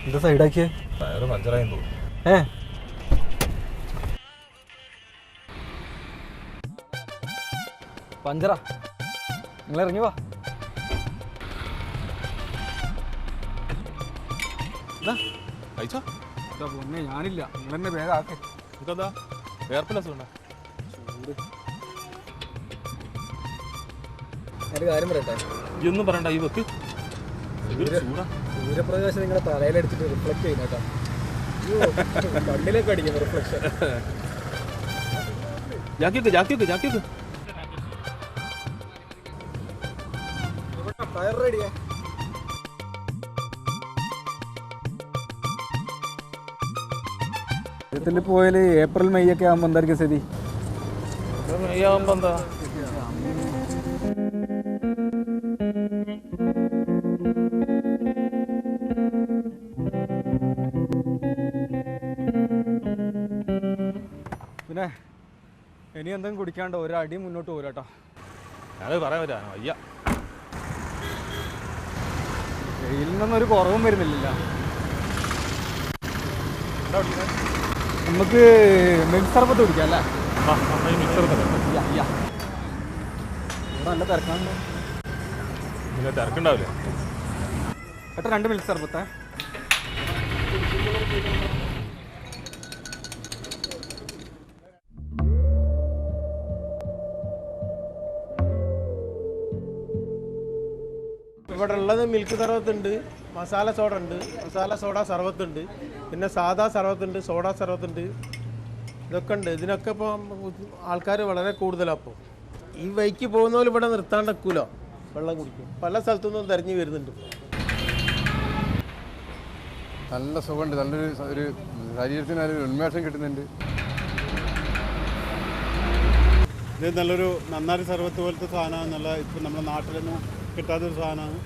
എന്താ സൈഡാക്കിയേ? ടയറ് പഞ്ചറായെന്ന് തോന്നുന്നു. പഞ്ചറാ? നിങ്ങൾ ഇറങ്ങി വാ. പൊന്നെ ഞാനില്ല, നിങ്ങൾ തന്നെ വേഗം ആക്കേ. ഇതെന്താ എയർപ്ലസ് ഉണ്ടോ? ഒരു കാര്യം പറയട്ടെ? ഇതൊന്നും പറയണ്ട, ഈ വെക്ക്. സൂര്യപ്രകാശം നിങ്ങളുടെ തലയിലടിച്ചിട്ട് റിഫ്ലക്ട് ചെയ്യുന്ന കേട്ടോ. കണ്ണിലേക്ക് അടിക്കുന്നു റിഫ്ലക്ഷൻ. ടയർ റെഡിയാ? ഇതിൽ പോയാൽ ഏപ്രിൽ മെയ് ഒക്കെ ആകുമ്പോൾ എന്തായിരിക്കും സ്ഥിതി? മെയ് ആകുമ്പോൾ എന്താ? പിന്നെ ഇനി എന്തെങ്കിലും കുടിക്കാണ്ടോ? ഒരടി മുന്നോട്ട് പോരാട്ടോ. ഞാനത് പറയാൻ പറ്റാ വയ്യ. വെയിലിൽ നിന്നൊരു കുറവും വരുന്നില്ല. നമുക്ക് മിൽക്ക് സർബത്ത് കുടിക്കാം അല്ലേ? നല്ല തിരക്കാണല്ലോ. പിന്നെ തിരക്കുണ്ടാവില്ലേ? ഏട്ടാ 2 മിൽക്ക് സർബത്തേ. ഇവിടെ ഉള്ളത് മിൽക്ക് സർവത്തുണ്ട്, മസാല സോഡ ഉണ്ട്, മസാല സോഡ സർവത്തുണ്ട്, പിന്നെ സാദാ സർവത്തുണ്ട്, സോഡ സർവത്തുണ്ട്, ഇതൊക്കെ ഉണ്ട്. ഇതിനൊക്കെ ഇപ്പോൾ ആൾക്കാർ വളരെ കൂടുതലാണ്. അപ്പോൾ ഈ വൈക്ക് പോകുന്നവർ ഇവിടെ നിർത്താണ്ട് നിൽക്കുമല്ലോ, വെള്ളം കുടിക്കും. പല സ്ഥലത്തുനിന്നും തിരഞ്ഞു വരുന്നുണ്ട്. നല്ല സുഖമുണ്ട്, നല്ലൊരു ഒരു ശരീരത്തിന് നല്ലൊരു ഉന്മേഷം കിട്ടുന്നുണ്ട്. ഇത് നല്ലൊരു നന്നാരി സർവത്ത് പോലത്തെ സാധനമാണ്. നല്ല ഇപ്പം നമ്മുടെ നാട്ടിലൊന്നും കിട്ടാത്തൊരു സാധനമാണ്.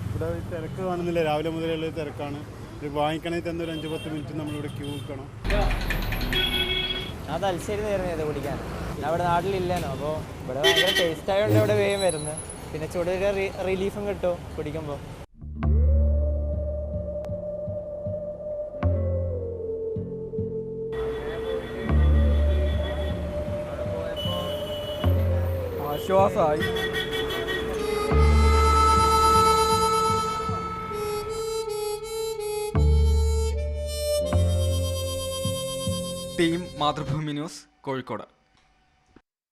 ഇവിടെ തിരക്ക് കാണുന്നില്ല, രാവിലെ മുതലുള്ള തിരക്കാണ്. ഇത് വാങ്ങിക്കണമെങ്കിൽ തന്നെ ഒരു 5-10 മിനിറ്റ് നമ്മളിവിടെ ക്യൂ നിൽക്കണം. ഞാൻ തലശ്ശേരി നേരുന്നത് കുടിക്കാൻ. ഞാൻ ഇവിടെ നാട്ടിലില്ലേനോ, അപ്പോൾ ഇവിടെ ഭയങ്കര ടേസ്റ്റ് ആയതുകൊണ്ട് ഇവിടെ വേഗം വരുന്നത്. പിന്നെ ചൂടൊരു റിലീഫും കിട്ടും കുടിക്കുമ്പോൾ. ആശ്വാസമായി. Team Mathrubhumi news, Kozhikode.